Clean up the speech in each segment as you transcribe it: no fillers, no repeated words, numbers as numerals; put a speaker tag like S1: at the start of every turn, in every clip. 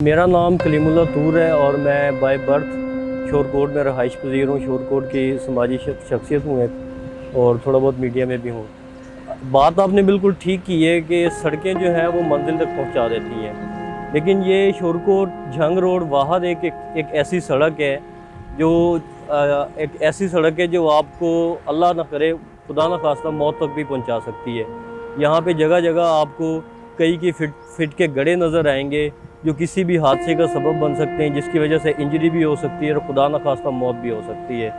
S1: मेरा नाम कलीमुल्लाह तूर है और मैं बाय बर्थ शोरकोट में रहाइश पजीर हूँ। शोरकोट की समाजी शख्सियत हूँ एक, और थोड़ा बहुत मीडिया में भी हूँ। बात आपने बिल्कुल ठीक की है कि सड़कें जो हैं वो मंजिल तक पहुँचा देती हैं, लेकिन ये शोरकोट झंग रोड वाहद एक ऐसी सड़क है जो एक ऐसी सड़क है जो आपको अल्लाह ना करे खुदा न खास्ता मौत तक भी पहुँचा सकती है। यहाँ पे जगह जगह आपको कई की फिट के गड्ढे नज़र आएंगे जो किसी भी हादसे का सबब बन सकते हैं, जिसकी वजह से इंजरी भी हो सकती है और खुदा न खास्ता मौत भी हो सकती है।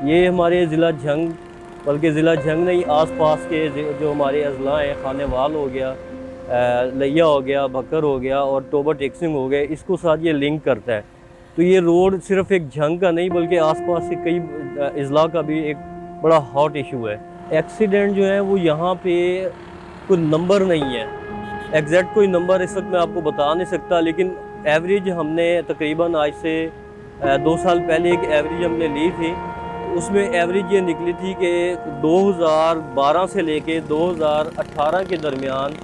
S1: ये हमारे ज़िला झंग, बल्कि ज़िला झंग नहीं, आसपास के जो हमारे अजला हैं, खानेवाल हो गया, लिया हो गया, भक्कर हो गया और टोबर टेक्सिंग हो गया, इसको साथ ये लिंक करता है। तो ये रोड सिर्फ एक झंग का नहीं बल्कि आसपास के कई अजला का भी एक बड़ा हॉट इशू है। एक्सीडेंट जो है वो यहाँ पे कोई नंबर नहीं है, एग्जैक्ट कोई नंबर इस वक्त मैं आपको बता नहीं सकता, लेकिन एवरेज हमने तकरीबन आज से 2 साल पहले एक एवरेज हमने ली थी। उसमें एवरेज ये निकली थी कि 2012 से लेके 2018 के दरमियान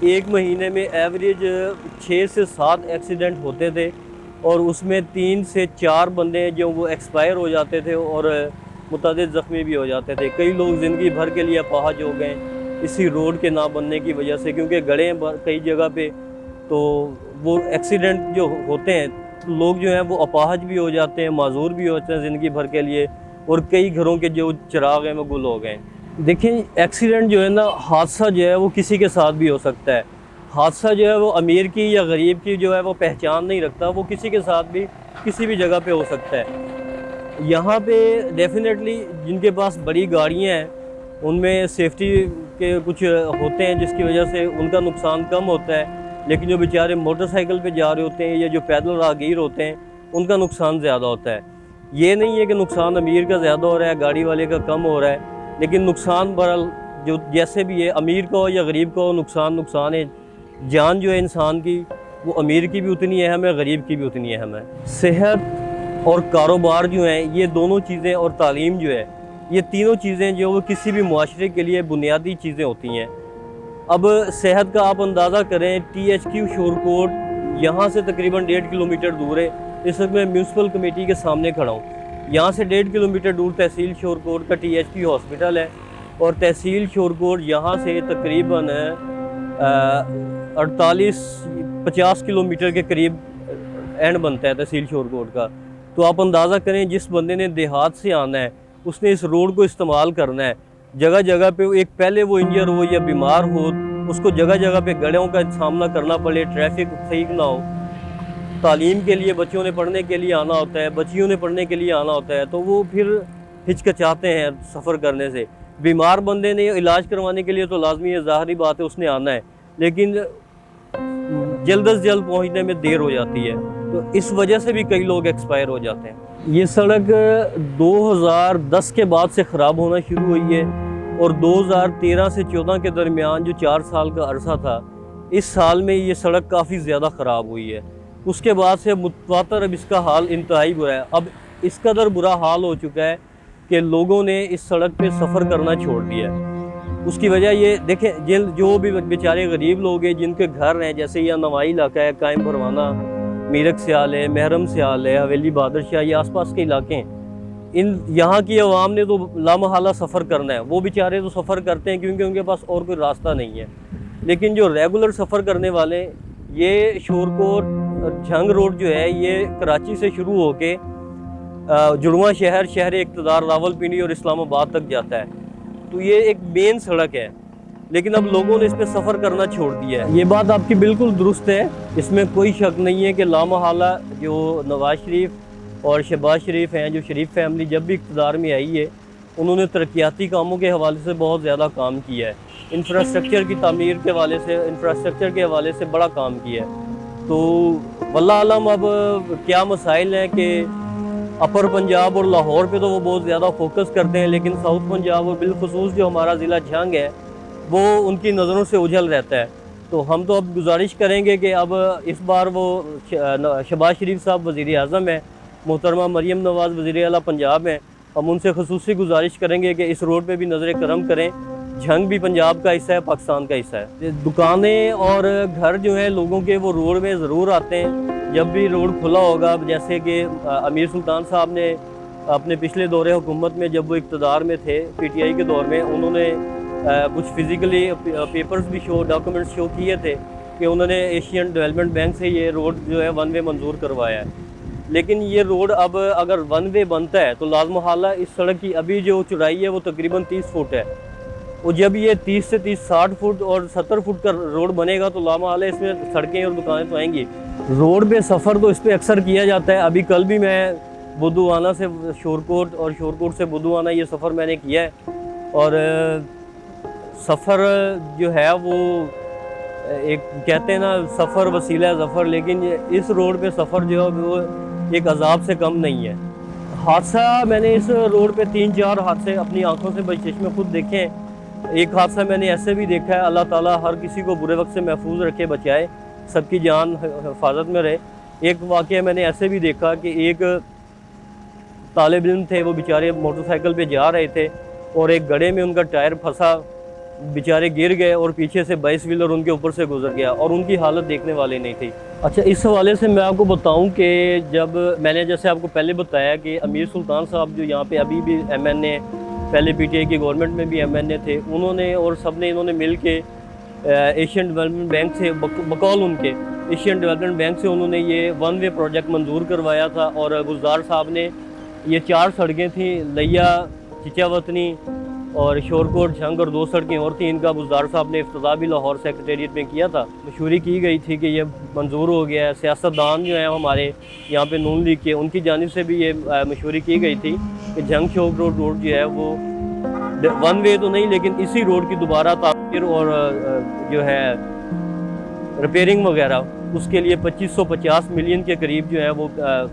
S1: एक महीने में एवरेज 6 से 7 एक्सीडेंट होते थे, और उसमें 3 से 4 बंदे जो वो एक्सपायर हो जाते थे और मुतअद्दिद ज़ख्मी भी हो जाते थे। कई लोग ज़िंदगी भर के लिए अपाहज हो गए इसी रोड के ना बनने की वजह से, क्योंकि गड्ढे कई जगह पे, तो वो एक्सीडेंट जो होते हैं तो लोग जो हैं वो अपाहज भी हो जाते हैं, माजूर भी होते हैं ज़िंदगी भर के लिए, और कई घरों के जो चिराग हैं वो गुल हो गए। देखिए, एक्सीडेंट जो है ना, हादसा जो है वो किसी के साथ भी हो सकता है। हादसा जो है वो अमीर की या गरीब की जो है वो पहचान नहीं रखता, वो किसी के साथ भी किसी भी जगह पे हो सकता है। यहाँ पे डेफिनेटली जिनके पास बड़ी गाड़ियाँ हैं उनमें सेफ्टी के कुछ होते हैं जिसकी वजह से उनका नुकसान कम होता है, लेकिन जो बेचारे मोटरसाइकिल पे जा रहे होते हैं या जो पैदल राहगीर होते हैं उनका नुकसान ज़्यादा होता है। ये नहीं है कि नुकसान अमीर का ज़्यादा हो रहा है, गाड़ी वाले का कम हो रहा है, लेकिन नुकसान बहरहाल जो जैसे भी है, अमीर का हो या गरीब का हो, नुकसान है। जान जो है इंसान की, वो अमीर की भी उतनी अहम है, गरीब की भी उतनी अहम है। सेहत और कारोबार जो हैं, ये दोनों चीज़ें, और तालीम जो है, ये तीनों चीज़ें जो वो किसी भी मुआशरे के लिए बुनियादी चीज़ें होती हैं। अब सेहत का आप अंदाज़ा करें, THQ शोरकोट यहाँ से तकरीबन 1.5 किलोमीटर दूर है। इस वक्त मैं म्यूनसिपल कमेटी के सामने खड़ा हूँ। यहाँ से 1.5 किलोमीटर दूर तहसील शोरकोट का THQ हॉस्पिटल है, और तहसील शोरकोट यहाँ से तकरीबन 48-50 किलोमीटर के करीब एंड बनता है तहसील शोरकोट का। तो आप अंदाज़ा करें, जिस बंदे ने देहात से आना है उसने इस रोड को इस्तेमाल करना है, जगह जगह पे एक पहले वो इंजर हो या बीमार हो, उसको जगह जगह पे गड्ढों का सामना करना पड़े, ट्रैफिक सही ना हो। तालीम के लिए बच्चों ने पढ़ने के लिए आना होता है, बच्चियों ने पढ़ने के लिए आना होता है, तो वो फिर हिचकिचाते हैं सफ़र करने से। बीमार बंदे ने इलाज करवाने के लिए तो लाजमी है, ज़ाहरी बात है, उसने आना है, लेकिन जल्द अज जल्द पहुँचने में देर हो जाती है, तो इस वजह से भी कई लोग एक्सपायर हो जाते हैं। ये सड़क 2010 के बाद से ख़राब होना शुरू हुई है, और 2013 से 14 के दरमियान जो 4 साल का अरसा था, इस साल में ये सड़क काफ़ी ज़्यादा ख़राब हुई है। उसके बाद से मुतवातर अब इसका हाल इंतहाई बुरा है। अब इस कदर बुरा हाल हो चुका है कि लोगों ने इस सड़क पे सफ़र करना छोड़ दिया है। उसकी वजह ये देखें, जो भी बेचारे गरीब लोग हैं जिनके घर हैं, जैसे यह नवाई इलाका है, कायम परवाना, मीरक सियाल है, महरम सियाल है, हवेली बहादुर शाह, ये आसपास के इलाके हैं, इन यहाँ की आवाम ने तो लामहला सफ़र करना है। वो बेचारे तो सफ़र करते हैं क्योंकि उनके पास और कोई रास्ता नहीं है, लेकिन जो रेगुलर सफ़र करने वाले, ये शोरकोट झंग रोड जो है ये कराची से शुरू होके जुड़वा शहर इक़्तिदार, रावलपिंडी और इस्लामाबाद तक जाता है। तो ये एक मेन सड़क है, लेकिन अब लोगों ने इस पर सफ़र करना छोड़ दिया है। ये बात आपकी बिल्कुल दुरुस्त है, इसमें कोई शक नहीं है कि लामहला जो नवाज शरीफ और शहबाज शरीफ हैं, जो शरीफ फैमिली जब भी इक़्तिदार में आई है, उन्होंने तरक्याती कामों के हवाले से बहुत ज़्यादा काम किया है। इंफ्रास्ट्रक्चर की तामीर के हवाले से, इंफ्रास्ट्रक्चर के हवाले से बड़ा काम किया है। तो वल्लाह आलम अब क्या मसाइल हैं कि अपर पंजाब और लाहौर पे तो वो बहुत ज़्यादा फोकस करते हैं, लेकिन साउथ पंजाब और बिलखुसूस जो हमारा ज़िला झंग है वो उनकी नज़रों से उजल रहता है। तो हम तो अब गुजारिश करेंगे कि अब इस बार वो शहबाज शरीफ साहब वज़ीर आज़म है, मोहतरमा मरीम नवाज़ वज़ीर आला पंजाब हैं, हम उनसे ख़ुसूसी गुजारिश करेंगे कि इस रोड पे भी नज़र करम करें। झंग भी पंजाब का हिस्सा है, पाकिस्तान का हिस्सा है। दुकानें और घर जो है लोगों के वो रोड में ज़रूर आते हैं, جب بھی روڈ کھلا ہوگا، جیسے کہ امیر سلطان صاحب نے اپنے پچھلے دور حکومت میں جب وہ اقتدار میں تھے پی ٹی آئی کے دور میں، انہوں نے کچھ فزیکلی پیپرز بھی ڈاکومنٹس شو کیے تھے کہ انہوں نے ایشین ڈیولپمنٹ بینک سے یہ روڈ جو ہے ون وے منظور کروایا ہے. لیکن یہ روڈ اب اگر ون وے بنتا ہے تو لازم حالہ اس سڑک کی ابھی جو چوڑائی ہے وہ تقریباً 30 فٹ ہے، اور جب یہ 30 سے 60 فٹ اور 70 فٹ کا روڈ بنے گا تو لازم حالہ اس میں سڑکیں اور دکانیں تو آئیں گی. روڈ پہ سفر تو اس پہ اکثر کیا جاتا ہے. ابھی کل بھی میں بدھوانا سے شورکوٹ اور شورکوٹ سے بدھوانا یہ سفر میں نے کیا ہے، اور سفر جو ہے وہ ایک کہتے ہیں نا سفر وسیلہ ظفر، لیکن اس روڈ پہ سفر جو ہے وہ ایک عذاب سے کم نہیں ہے. حادثہ میں نے اس روڈ پہ 3-4 حادثے اپنی آنکھوں سے بچش میں خود دیکھے ہیں. ایک حادثہ میں نے ایسے بھی دیکھا ہے، اللہ تعالیٰ ہر کسی کو برے وقت سے محفوظ رکھے، بچائے، سب کی جان حفاظت میں رہے. ایک واقعہ میں نے ایسے بھی دیکھا کہ ایک طالب علم تھے، وہ بیچارے موٹر سائیکل پہ جا رہے تھے اور ایک گڑھے میں ان کا ٹائر پھنسا، بیچارے گر گئے اور پیچھے سے 22 ویلر ان کے اوپر سے گزر گیا اور ان کی حالت دیکھنے والے نہیں تھی. اچھا، اس حوالے سے میں آپ کو بتاؤں کہ جب میں نے جیسے آپ کو پہلے بتایا کہ امیر سلطان صاحب جو یہاں پہ ابھی بھی ایم این اے، پہلے پی ٹی آئی کی گورنمنٹ میں بھی ایم این اے تھے، انہوں نے اور سب نے انہوں نے مل کے ایشین ڈیولپمنٹ بینک سے بقول ان کے ایشین ڈیولپمنٹ بینک سے انہوں نے یہ ون وے پروجیکٹ منظور کروایا تھا. اور گلزار صاحب نے یہ 4 سڑکیں تھیں، لیا، چچا وطنی اور شورکوٹ جھنگ، اور 2 سڑکیں اور تھیں. ان کا گلزار صاحب نے افتتاح بھی لاہور سیکریٹریٹ میں کیا تھا. مشوری کی گئی تھی کہ یہ منظور ہو گیا ہے. سیاستدان جو ہیں ہمارے یہاں پہ نون لیگ کے، ان کی جانب سے بھی یہ مشوری کی گئی تھی کہ جھنگ چوک روڈ جو ہے وہ ون وے تو نہیں لیکن اسی روڈ کی دوبارہ تعمیر اور جو ہے ریپیرنگ وغیرہ، اس کے لیے 2550 ملین کے قریب جو ہے وہ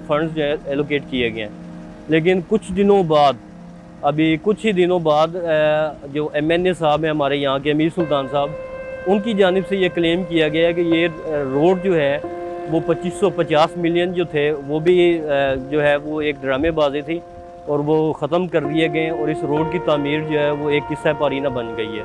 S1: فنڈز جو ہے ایلوکیٹ کیے گئے ہیں. لیکن کچھ ہی دنوں بعد جو ایم این اے صاحب ہیں ہمارے یہاں کے امیر سلطان صاحب، ان کی جانب سے یہ کلیم کیا گیا ہے کہ یہ روڈ جو ہے وہ 2550 ملین جو تھے وہ بھی جو ہے وہ ایک ڈرامے بازی تھی اور وہ ختم کر دیے گئے، اور اس روڈ کی تعمیر جو ہے وہ ایک قصہ پارینہ بن گئی ہے.